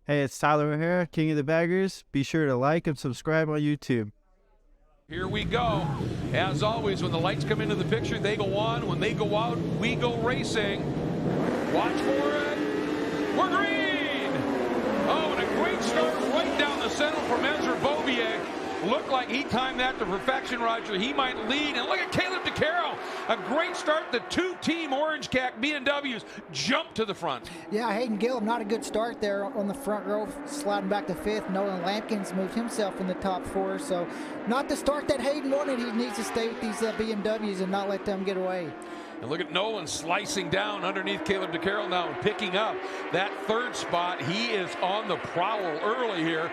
Hey, it's Tyler O'Hara, King of the Baggers. Be sure to like and subscribe on YouTube. Here we go. As always, when the lights come into the picture, they go on. When they go out, we go racing. Watch for it. We're green! Oh, and a great start right down the center from Ezra Beaubier. Looked like he timed that to perfection, Roger. He might lead. And look at Caleb DeCarroll. A great start. The two-team Orange Cac BMWs jump to the front. Yeah, Hayden Gillum, not a good start there on the front row, sliding back to fifth. Nolan Lampkins moved himself in the top four. So not the start that Hayden wanted. He needs to stay with these BMWs and not let them get away. And look at Nolan slicing down underneath Caleb DeCarroll now and picking up that third spot. He is on the prowl early here.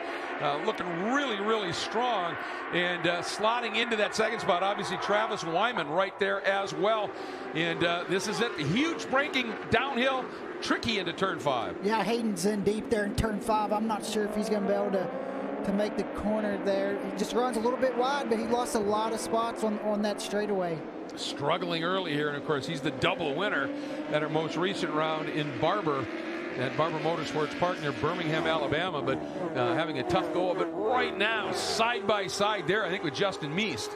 Looking really, really strong and slotting into that second spot. Obviously, Travis Wyman right there as well. And this is it. The huge braking downhill, tricky into turn 5. Yeah, Hayden's in deep there in turn 5. I'm not sure if he's going to be able to make the corner there. He just runs a little bit wide, but he lost a lot of spots on that straightaway. Struggling early here, and of course, he's the double winner at our most recent round in Barber. At Barber Motorsports Park near Birmingham, Alabama, but having a tough go of it right now, side by side there, I think, with Justin Meest.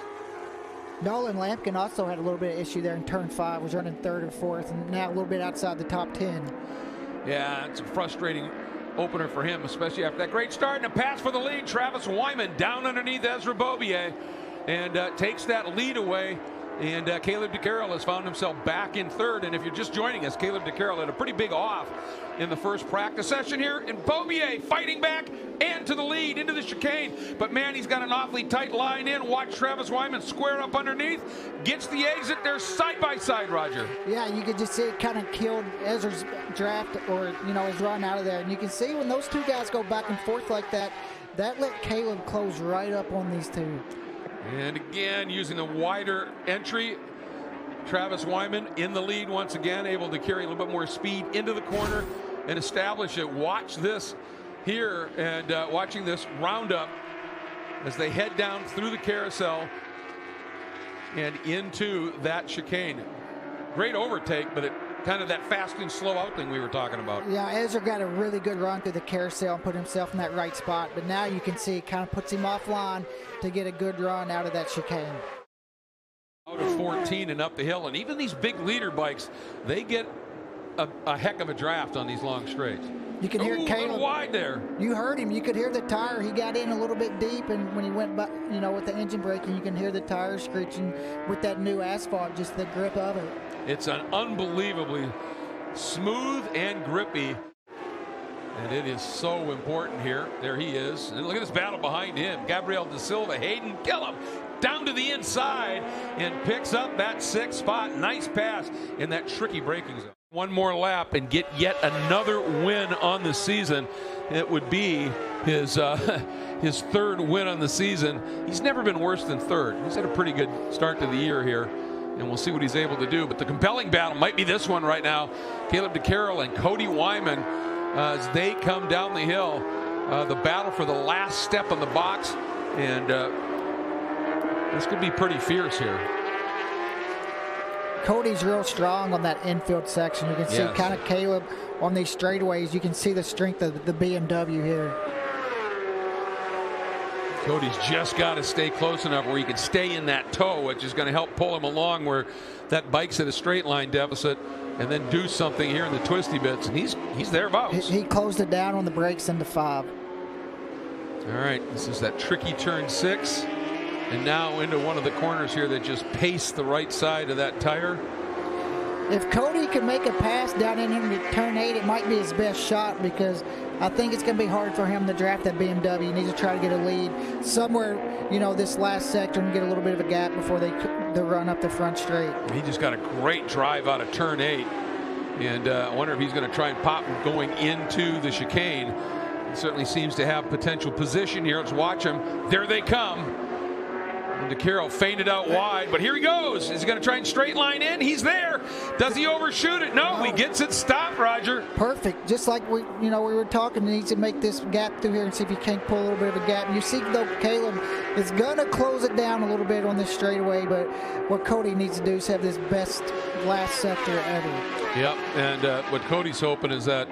Nolan Lampkin also had a little bit of issue there in turn 5, was running third or fourth, and now a little bit outside the top 10. Yeah, it's a frustrating opener for him, especially after that great start and a pass for the lead. Travis Wyman down underneath Ezra Beaubier and takes that lead away. And Caleb DeCarroll has found himself back in third. And if you're just joining us, Caleb DeCarroll had a pretty big off in the first practice session here. And Beaubier fighting back and to the lead into the chicane. But man, he's got an awfully tight line in. Watch Travis Wyman square up underneath. Gets the exit there side by side, Roger. Yeah, you could just see it kind of killed Ezra's draft or, his run out of there. And you can see when those two guys go back and forth like that, that let Caleb close right up on these two. And again, using the wider entry, Travis Wyman in the lead once again, able to carry a little bit more speed into the corner and establish it. Watch this here, and watching this roundup as they head down through the carousel and into that chicane. Great overtake, but it kind of that fast and slow out thing we were talking about. Yeah, Ezra got a really good run through the carousel and put himself in that right spot, but now you can see it kind of puts him offline to get a good run out of that chicane. Out of 14 and up the hill, and even these big leader bikes, they get a heck of a draft on these long straights. You can hear Caleb a little wide there. You heard him. You could hear the tire. He got in a little bit deep, and when he went back, with the engine braking, you can hear the tires screeching with that new asphalt, just the grip of it. It's an unbelievably smooth and grippy, and it is so important here. There he is, and look at this battle behind him. Gabriel Da Silva, Hayden Gillum down to the inside and picks up that 6th spot. Nice pass in that tricky braking zone. One more lap and get yet another win on the season. It would be his his 3rd win on the season. He's never been worse than 3rd. He's had a pretty good start to the year here, and we'll see what he's able to do. But the compelling battle might be this one right now. Caleb DeCarroll and Cody Wyman as they come down the hill. The battle for the last step on the box, and this could be pretty fierce here. Cody's real strong on that infield section. You can see kind of Caleb on these straightaways. You can see the strength of the BMW here. Cody's just got to stay close enough where he can stay in that toe, which is going to help pull him along where that bike's at a straight line deficit, and then do something here in the twisty bits, and he's thereabouts. He closed it down on the brakes into 5. All right, this is that tricky turn 6, and now into one of the corners here that just pace the right side of that tire. If Cody can make a pass down in into turn 8, it might be his best shot, because I think it's going to be hard for him to draft that BMW. He needs to try to get a lead somewhere, this last sector, and get a little bit of a gap before they run up the front straight. He just got a great drive out of turn 8, and I wonder if he's going to try and pop going into the chicane. He certainly seems to have potential position here. Let's watch him. There they come. And DeCarroll feinted out wide, but here he goes. Is he going to try and straight line in? He's there. Does he overshoot it? No, he gets it stopped, Roger. Perfect. Just like we were talking, he needs to make this gap through here and see if he can't pull a little bit of a gap. You see, though, Caleb is going to close it down a little bit on this straightaway, but what Cody needs to do is have this best last sector ever. Yep, and what Cody's hoping is that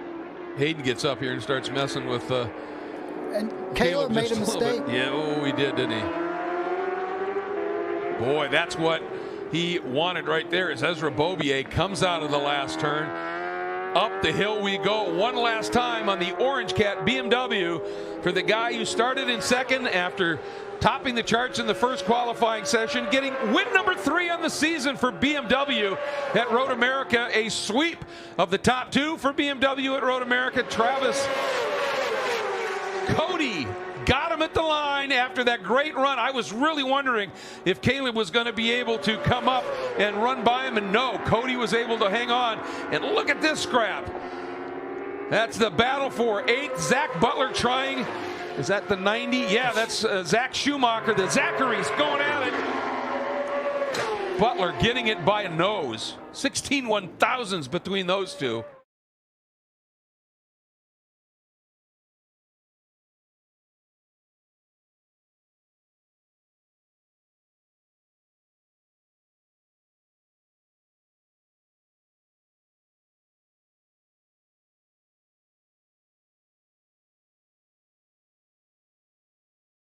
Hayden gets up here and starts messing with And Caleb made a mistake. Yeah, oh, he did, didn't he? Boy, that's what he wanted right there as Ezra Bobier comes out of the last turn. Up the hill we go one last time on the Orange Cat BMW for the guy who started in second after topping the charts in the first qualifying session, getting win number 3 on the season for BMW at Road America. A sweep of the top 2 for BMW at Road America. Travis Cody got him at the line after that great run. I was really wondering if Caleb was going to be able to come up and run by him, and no, Cody was able to hang on. And look at this scrap. That's the battle for 8th. Zach Butler trying. Is that the 90? Yeah, that's Zach Schumacher. The Zachary's going at it. Butler getting it by a nose. 16 1,000s between those two.